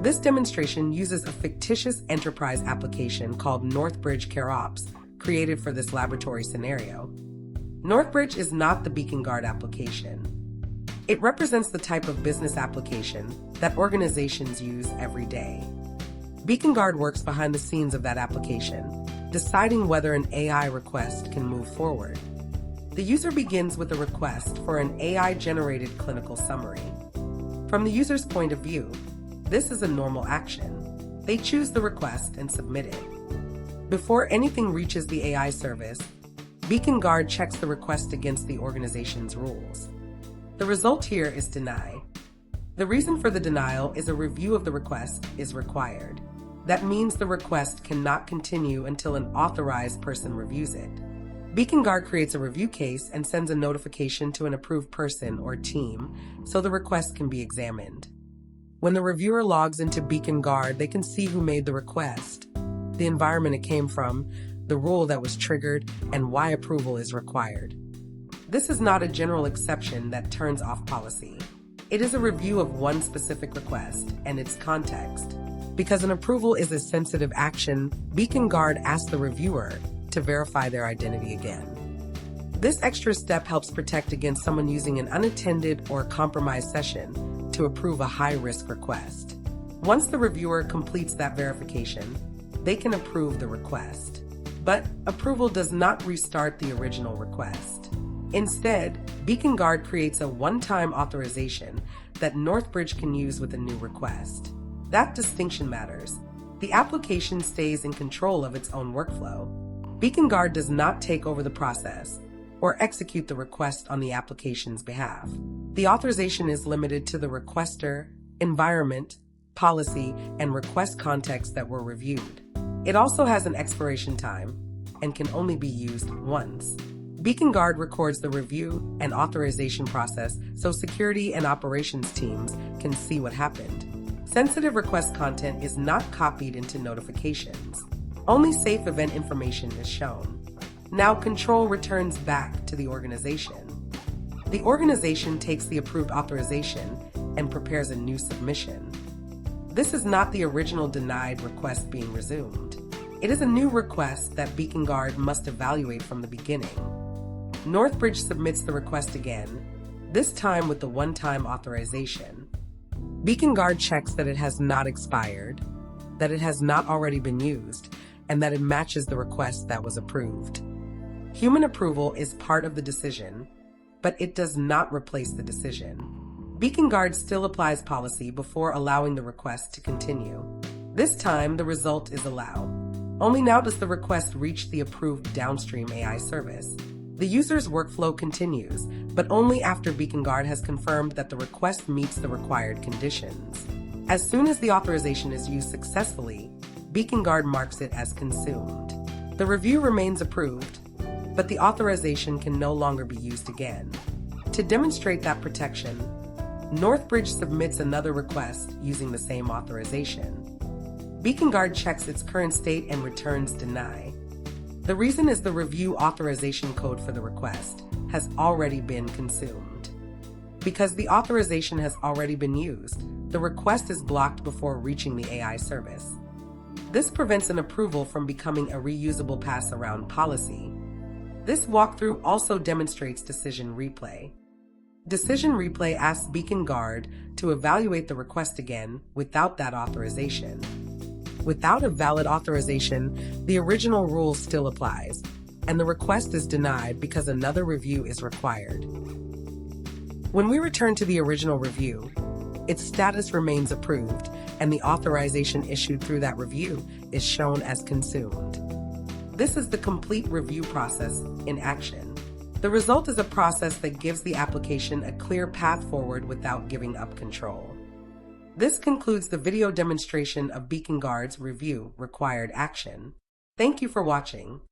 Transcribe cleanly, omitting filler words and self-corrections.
This demonstration uses a fictitious enterprise application called Northbridge CareOps, created for this laboratory scenario. Northbridge is not the BeaconGuard application. It represents the type of business application that organizations use every day. BeaconGuard works behind the scenes of that application, deciding whether an AI request can move forward. The user begins with a request for an AI-generated clinical summary. From the user's point of view, this is a normal action. They choose the request and submit it. Before anything reaches the AI service, BeaconGuard checks the request against the organization's rules. The result here is deny. The reason for the denial is a review of the request is required. That means the request cannot continue until an authorized person reviews it. BeaconGuard creates a review case and sends a notification to an approved person or team so the request can be examined. When the reviewer logs into BeaconGuard, they can see who made the request, the environment it came from, the rule that was triggered, and why approval is required. This is not a general exception that turns off policy. It is a review of one specific request and its context. Because an approval is a sensitive action, BeaconGuard asks the reviewer to verify their identity again. This extra step helps protect against someone using an unattended or compromised session to approve a high-risk request. Once the reviewer completes that verification, they can approve the request. But approval does not restart the original request. Instead, BeaconGuard creates a one-time authorization that Northbridge can use with a new request. That distinction matters. The application stays in control of its own workflow. BeaconGuard does not take over the process or execute the request on the application's behalf. The authorization is limited to the requester, environment, policy, and request context that were reviewed. It also has an expiration time and can only be used once. BeaconGuard records the review and authorization process so security and operations teams can see what happened. Sensitive request content is not copied into notifications. Only safe event information is shown. Now control returns back to the organization. The organization takes the approved authorization and prepares a new submission. This is not the original denied request being resumed. It is a new request that BeaconGuard must evaluate from the beginning. Northbridge submits the request again, this time with the one-time authorization. BeaconGuard checks that it has not expired, that it has not already been used, and that it matches the request that was approved. Human approval is part of the decision, but it does not replace the decision. BeaconGuard still applies policy before allowing the request to continue. This time, the result is allow. Only now does the request reach the approved downstream AI service. The user's workflow continues, but only after BeaconGuard has confirmed that the request meets the required conditions. As soon as the authorization is used successfully, BeaconGuard marks it as consumed. The review remains approved, but the authorization can no longer be used again. To demonstrate that protection, Northbridge submits another request using the same authorization. BeaconGuard checks its current state and returns deny. The reason is the review authorization code for the request has already been consumed. Because the authorization has already been used, the request is blocked before reaching the AI service. This prevents an approval from becoming a reusable pass-around policy. This walkthrough also demonstrates decision replay. Decision replay asks BeaconGuard to evaluate the request again without that authorization. Without a valid authorization, the original rule still applies, and the request is denied because another review is required. When we return to the original review, its status remains approved, and the authorization issued through that review is shown as consumed. This is the complete review process in action. The result is a process that gives the application a clear path forward without giving up control. This concludes the video demonstration of BeaconGuard's review required action. Thank you for watching.